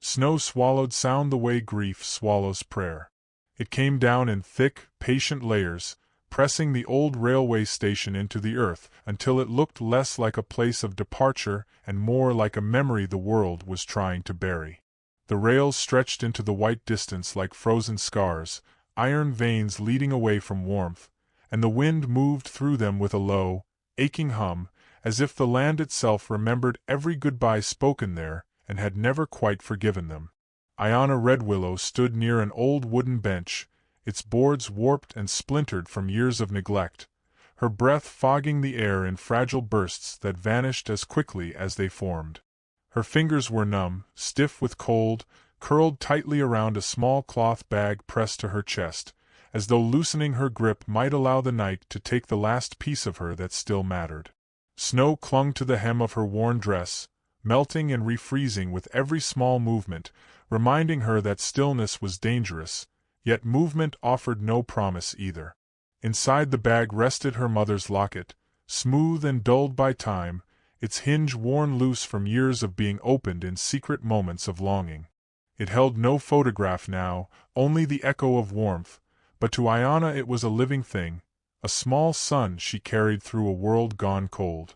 Snow swallowed sound the way grief swallows prayer. It came down in thick, patient layers, pressing the old railway station into the earth until it looked less like a place of departure and more like a memory the world was trying to bury. The rails stretched into the white distance like frozen scars, iron veins leading away from warmth, and the wind moved through them with a low, aching hum, as if the land itself remembered every goodbye spoken there and had never quite forgiven them. Iona Redwillow stood near an old wooden bench, its boards warped and splintered from years of neglect, her breath fogging the air in fragile bursts that vanished as quickly as they formed. Her fingers were numb, stiff with cold, curled tightly around a small cloth bag pressed to her chest, as though loosening her grip might allow the night to take the last piece of her that still mattered. Snow clung to the hem of her worn dress, melting and refreezing with every small movement, reminding her that stillness was dangerous, yet movement offered no promise either. Inside the bag rested her mother's locket, smooth and dulled by time, its hinge worn loose from years of being opened in secret moments of longing. It held no photograph now, only the echo of warmth, but to Iona it was a living thing, a small sun she carried through a world gone cold.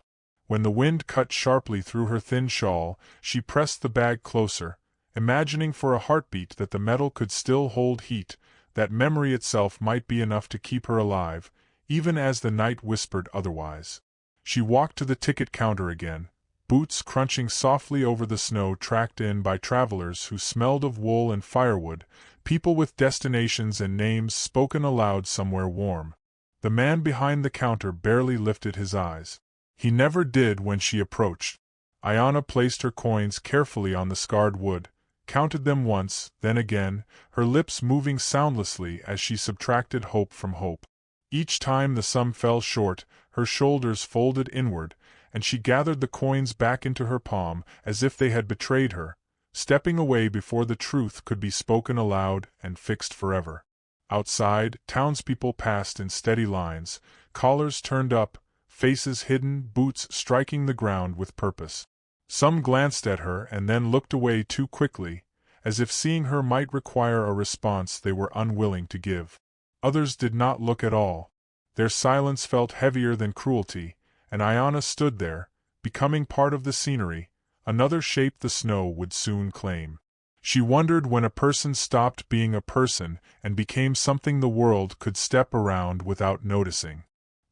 When the wind cut sharply through her thin shawl, she pressed the bag closer, imagining for a heartbeat that the metal could still hold heat, that memory itself might be enough to keep her alive, even as the night whispered otherwise. She walked to the ticket counter again, boots crunching softly over the snow tracked in by travelers who smelled of wool and firewood, people with destinations and names spoken aloud somewhere warm. The man behind the counter barely lifted his eyes. He never did when she approached. Iona placed her coins carefully on the scarred wood, counted them once, then again, her lips moving soundlessly as she subtracted hope from hope. Each time the sum fell short, her shoulders folded inward, and she gathered the coins back into her palm as if they had betrayed her, stepping away before the truth could be spoken aloud and fixed forever. Outside, townspeople passed in steady lines, collars turned up, faces hidden, boots striking the ground with purpose. Some glanced at her and then looked away too quickly, as if seeing her might require a response they were unwilling to give. Others did not look at all. Their silence felt heavier than cruelty, and Iona stood there, becoming part of the scenery, another shape the snow would soon claim. She wondered when a person stopped being a person and became something the world could step around without noticing.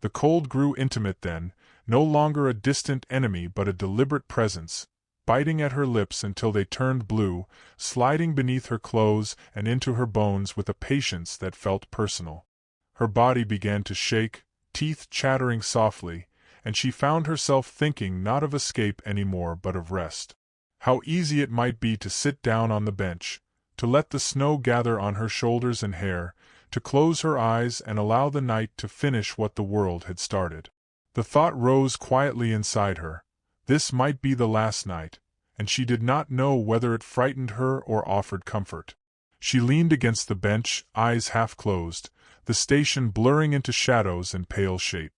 The cold grew intimate then, no longer a distant enemy but a deliberate presence, biting at her lips until they turned blue, sliding beneath her clothes and into her bones with a patience that felt personal. Her body began to shake, teeth chattering softly, and she found herself thinking not of escape anymore but of rest. How easy it might be to sit down on the bench, to let the snow gather on her shoulders and hair, to close her eyes and allow the night to finish what the world had started. The thought rose quietly inside her. This might be the last night, and she did not know whether it frightened her or offered comfort. She leaned against the bench, eyes half closed, the station blurring into shadows and pale shape.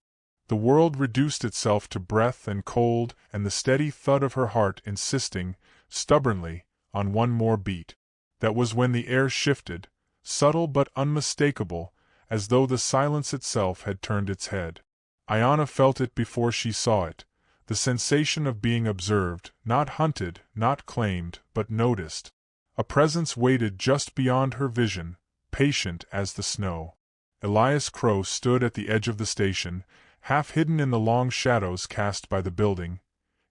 The world reduced itself to breath and cold and the steady thud of her heart insisting, stubbornly, on one more beat. That was when the air shifted, subtle but unmistakable, as though the silence itself had turned its head. Iona felt it before she saw it, the sensation of being observed, not hunted, not claimed, but noticed. A presence waited just beyond her vision, patient as the snow. Elias Crow stood at the edge of the station, half hidden in the long shadows cast by the building,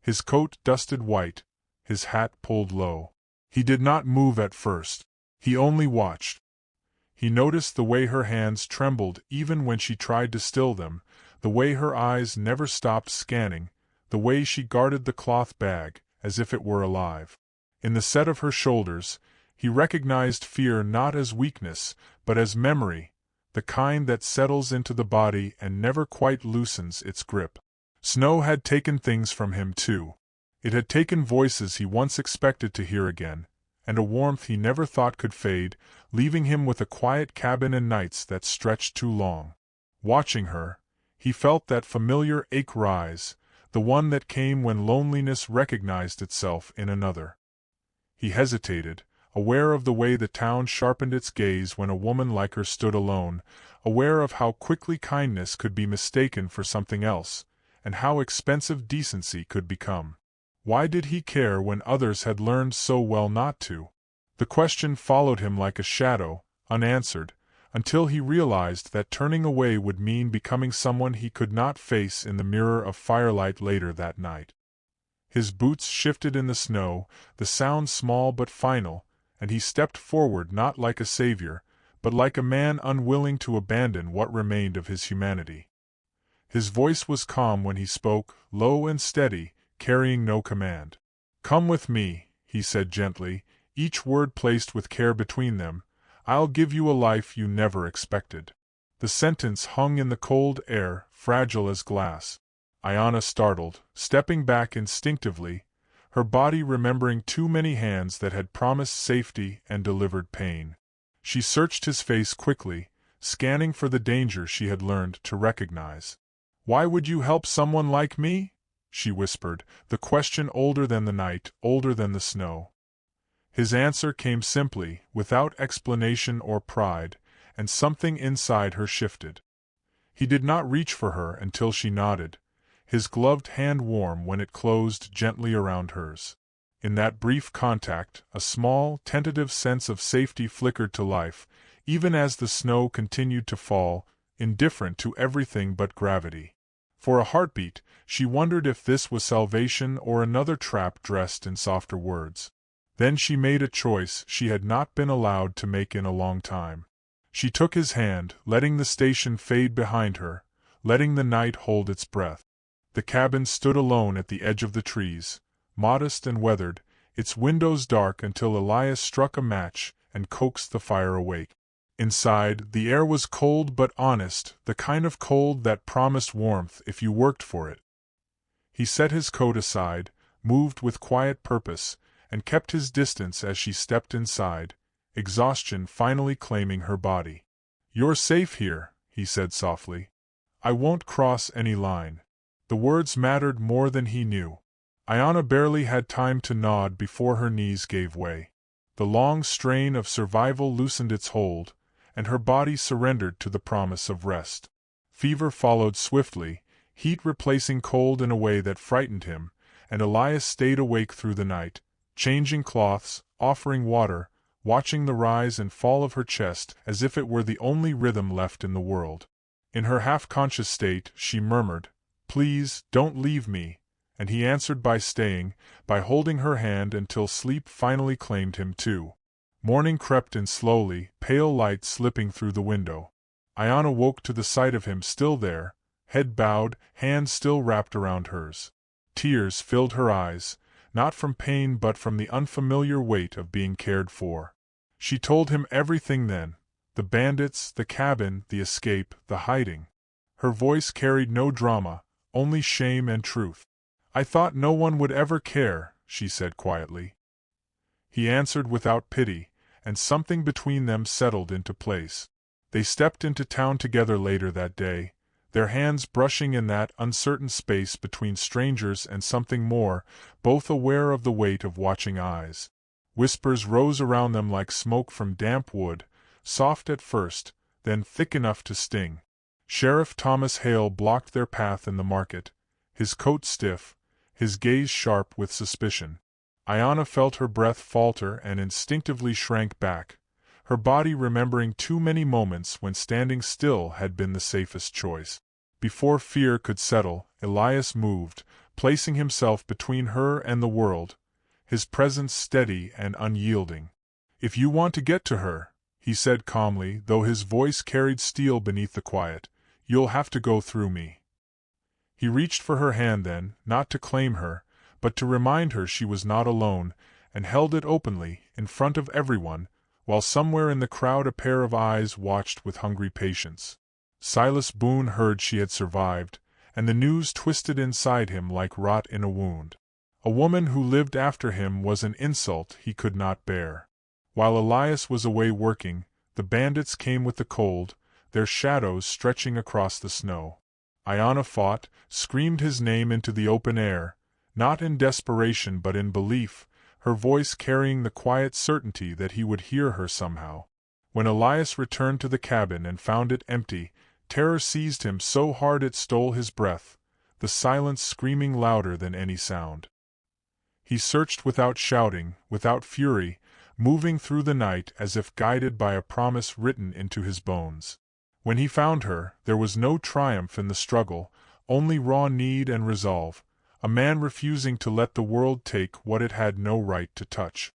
his coat dusted white, his hat pulled low. He did not move at first. He only watched. He noticed the way her hands trembled even when she tried to still them, the way her eyes never stopped scanning, the way she guarded the cloth bag, as if it were alive. In the set of her shoulders, he recognized fear not as weakness, but as memory, the kind that settles into the body and never quite loosens its grip. Snow had taken things from him too. It had taken voices he once expected to hear again, and a warmth he never thought could fade, leaving him with a quiet cabin and nights that stretched too long. Watching her, he felt that familiar ache rise, the one that came when loneliness recognized itself in another. He hesitated, aware of the way the town sharpened its gaze when a woman like her stood alone, aware of how quickly kindness could be mistaken for something else, and how expensive decency could become. Why did he care when others had learned so well not to? The question followed him like a shadow, unanswered, until he realized that turning away would mean becoming someone he could not face in the mirror of firelight later that night. His boots shifted in the snow, the sound small but final, and he stepped forward not like a savior, but like a man unwilling to abandon what remained of his humanity. His voice was calm when he spoke, low and steady, carrying no command. "Come with me," he said gently, each word placed with care between them. "I'll give you a life you never expected." The sentence hung in the cold air, fragile as glass. Ayanna startled, stepping back instinctively, her body remembering too many hands that had promised safety and delivered pain. She searched his face quickly, scanning for the danger she had learned to recognize. "Why would you help someone like me?" she whispered, the question older than the night, older than the snow. His answer came simply, without explanation or pride, and something inside her shifted. He did not reach for her until she nodded, his gloved hand warm when it closed gently around hers. In that brief contact, a small, tentative sense of safety flickered to life, even as the snow continued to fall, indifferent to everything but gravity. For a heartbeat, she wondered if this was salvation or another trap dressed in softer words. Then she made a choice she had not been allowed to make in a long time. She took his hand, letting the station fade behind her, letting the night hold its breath. The cabin stood alone at the edge of the trees, modest and weathered, its windows dark until Elias struck a match and coaxed the fire awake. Inside, the air was cold but honest, the kind of cold that promised warmth if you worked for it. He set his coat aside, moved with quiet purpose, and kept his distance as she stepped inside, exhaustion finally claiming her body. "You're safe here," he said softly. "I won't cross any line." The words mattered more than he knew. Ayanna barely had time to nod before her knees gave way. The long strain of survival loosened its hold, and her body surrendered to the promise of rest. Fever followed swiftly, heat replacing cold in a way that frightened him, and Elias stayed awake through the night, changing cloths, offering water, watching the rise and fall of her chest as if it were the only rhythm left in the world. In her half-conscious state, she murmured, "Please, don't leave me," and he answered by staying, by holding her hand until sleep finally claimed him too. Morning crept in slowly, pale light slipping through the window. Ayanna woke to the sight of him still there, head bowed, hands still wrapped around hers. Tears filled her eyes, not from pain but from the unfamiliar weight of being cared for. She told him everything then, the bandits, the cabin, the escape, the hiding. Her voice carried no drama, only shame and truth. "I thought no one would ever care," she said quietly. He answered without pity, and something between them settled into place. They stepped into town together later that day, their hands brushing in that uncertain space between strangers and something more, both aware of the weight of watching eyes. Whispers rose around them like smoke from damp wood, soft at first, then thick enough to sting. Sheriff Thomas Hale blocked their path in the market, his coat stiff, his gaze sharp with suspicion. Ayanna felt her breath falter and instinctively shrank back, her body remembering too many moments when standing still had been the safest choice. Before fear could settle, Elias moved, placing himself between her and the world, his presence steady and unyielding. "If you want to get to her," he said calmly, though his voice carried steel beneath the quiet, "you'll have to go through me." He reached for her hand then, not to claim her, but to remind her she was not alone, and held it openly, in front of everyone, while somewhere in the crowd a pair of eyes watched with hungry patience. Silas Boone heard she had survived, and the news twisted inside him like rot in a wound. A woman who lived after him was an insult he could not bear. While Elias was away working, the bandits came with the cold, their shadows stretching across the snow. Ayanna fought, screamed his name into the open air, not in desperation but in belief, her voice carrying the quiet certainty that he would hear her somehow. When Elias returned to the cabin and found it empty, terror seized him so hard it stole his breath, the silence screaming louder than any sound. He searched without shouting, without fury, moving through the night as if guided by a promise written into his bones. When he found her, there was no triumph in the struggle, only raw need and resolve, a man refusing to let the world take what it had no right to touch.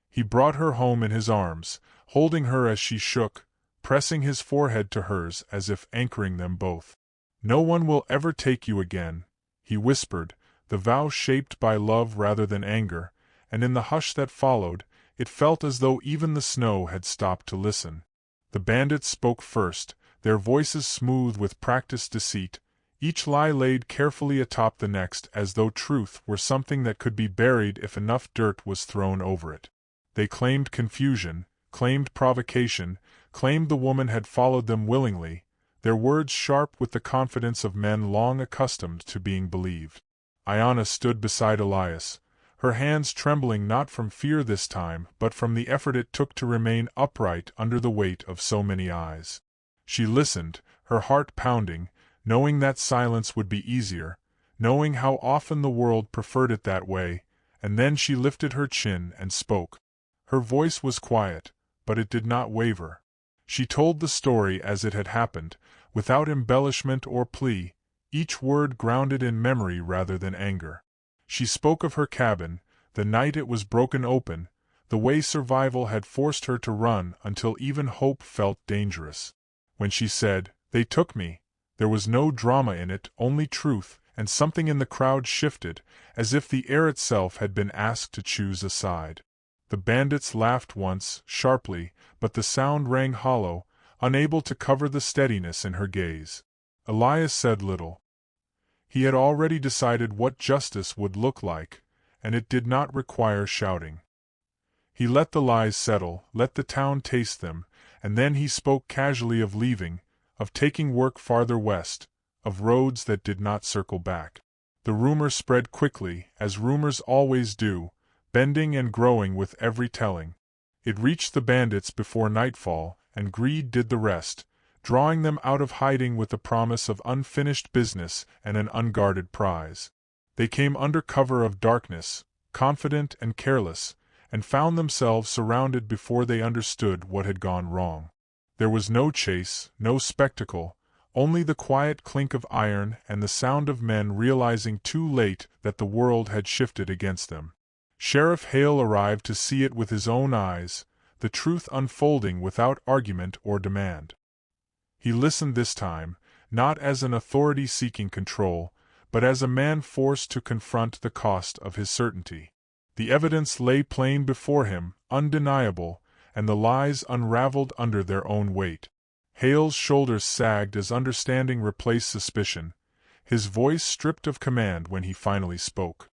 He brought her home in his arms, holding her as she shook, pressing his forehead to hers as if anchoring them both. "No one will ever take you again," he whispered, the vow shaped by love rather than anger, and in the hush that followed, it felt as though even the snow had stopped to listen. The bandits spoke first, their voices smooth with practiced deceit, each lie laid carefully atop the next as though truth were something that could be buried if enough dirt was thrown over it. They claimed confusion, claimed provocation, claimed the woman had followed them willingly, their words sharp with the confidence of men long accustomed to being believed. Ayanna stood beside Elias, her hands trembling not from fear this time but from the effort it took to remain upright under the weight of so many eyes. She listened, her heart pounding, knowing that silence would be easier, knowing how often the world preferred it that way, and then she lifted her chin and spoke. Her voice was quiet, but it did not waver. She told the story as it had happened, without embellishment or plea, each word grounded in memory rather than anger. She spoke of her cabin, the night it was broken open, the way survival had forced her to run until even hope felt dangerous. When she said, "They took me," there was no drama in it, only truth, and something in the crowd shifted, as if the air itself had been asked to choose a side. The bandits laughed once, sharply, but the sound rang hollow, unable to cover the steadiness in her gaze. Elias said little. He had already decided what justice would look like, and it did not require shouting. He let the lies settle, let the town taste them, and then he spoke casually of leaving, of taking work farther west, of roads that did not circle back. The rumor spread quickly, as rumors always do, bending and growing with every telling. It reached the bandits before nightfall, and greed did the rest, drawing them out of hiding with the promise of unfinished business and an unguarded prize. They came under cover of darkness, confident and careless, and found themselves surrounded before they understood what had gone wrong. There was no chase, no spectacle, only the quiet clink of iron and the sound of men realizing too late that the world had shifted against them. Sheriff Hale arrived to see it with his own eyes, the truth unfolding without argument or demand. He listened this time, not as an authority seeking control, but as a man forced to confront the cost of his certainty. The evidence lay plain before him, undeniable, and the lies unraveled under their own weight. Hale's shoulders sagged as understanding replaced suspicion, his voice stripped of command when he finally spoke.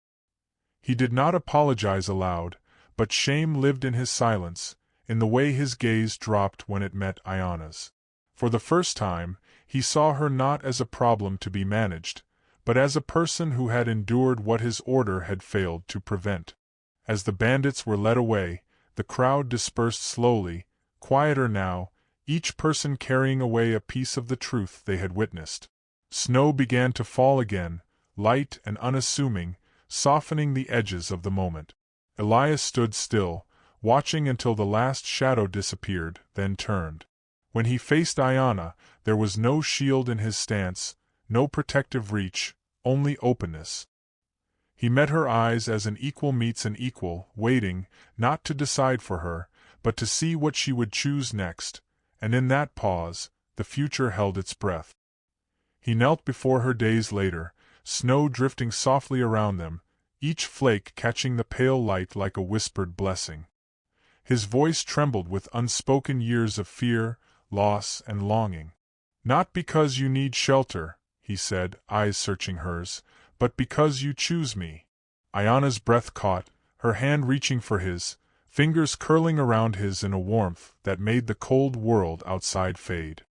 He did not apologize aloud, but shame lived in his silence, in the way his gaze dropped when it met Ayanna's. For the first time, he saw her not as a problem to be managed, but as a person who had endured what his order had failed to prevent. As the bandits were led away, the crowd dispersed slowly, quieter now, each person carrying away a piece of the truth they had witnessed. Snow began to fall again, light and unassuming, softening the edges of the moment. Elias stood still, watching until the last shadow disappeared, then turned. When he faced Ayanna, there was no shield in his stance, no protective reach, only openness. He met her eyes as an equal meets an equal, waiting, not to decide for her, but to see what she would choose next, and in that pause, the future held its breath. He knelt before her days later, snow drifting softly around them, each flake catching the pale light like a whispered blessing. His voice trembled with unspoken years of fear, loss, and longing. "Not because you need shelter," he said, eyes searching hers, "but because you choose me." Ayanna's breath caught, her hand reaching for his, fingers curling around his in a warmth that made the cold world outside fade.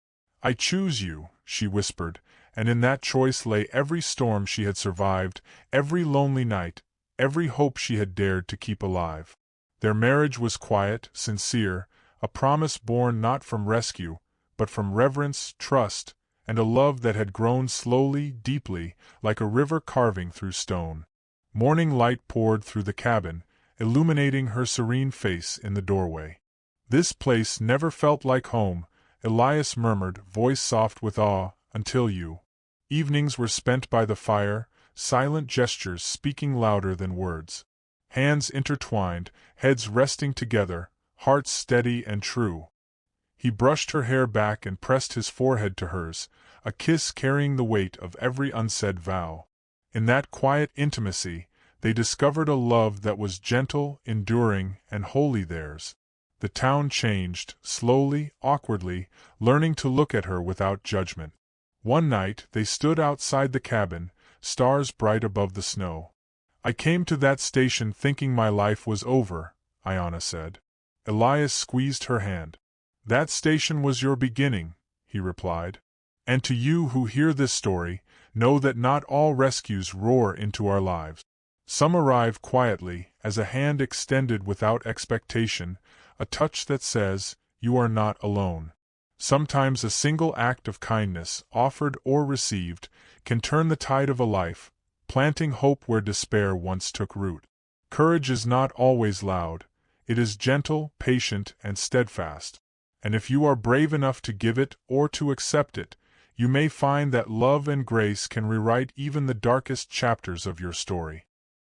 "I choose you," she whispered, and in that choice lay every storm she had survived, every lonely night, every hope she had dared to keep alive. Their marriage was quiet, sincere, a promise born not from rescue, but from reverence, trust, and a love that had grown slowly, deeply, like a river carving through stone. Morning light poured through the cabin, illuminating her serene face in the doorway. "This place never felt like home," Elias murmured, voice soft with awe, "until you." Evenings were spent by the fire, silent gestures speaking louder than words. Hands intertwined, heads resting together, hearts steady and true. He brushed her hair back and pressed his forehead to hers, a kiss carrying the weight of every unsaid vow. In that quiet intimacy, they discovered a love that was gentle, enduring, and wholly theirs. The town changed, slowly, awkwardly, learning to look at her without judgment. One night, they stood outside the cabin, stars bright above the snow. "I came to that station thinking my life was over," Iona said. Elias squeezed her hand. "That station was your beginning," he replied. "And to you who hear this story, know that not all rescues roar into our lives. Some arrive quietly, as a hand extended without expectation, a touch that says, 'You are not alone.' Sometimes a single act of kindness, offered or received, can turn the tide of a life, planting hope where despair once took root. Courage is not always loud. It is gentle, patient, and steadfast. And if you are brave enough to give it or to accept it, you may find that love and grace can rewrite even the darkest chapters of your story."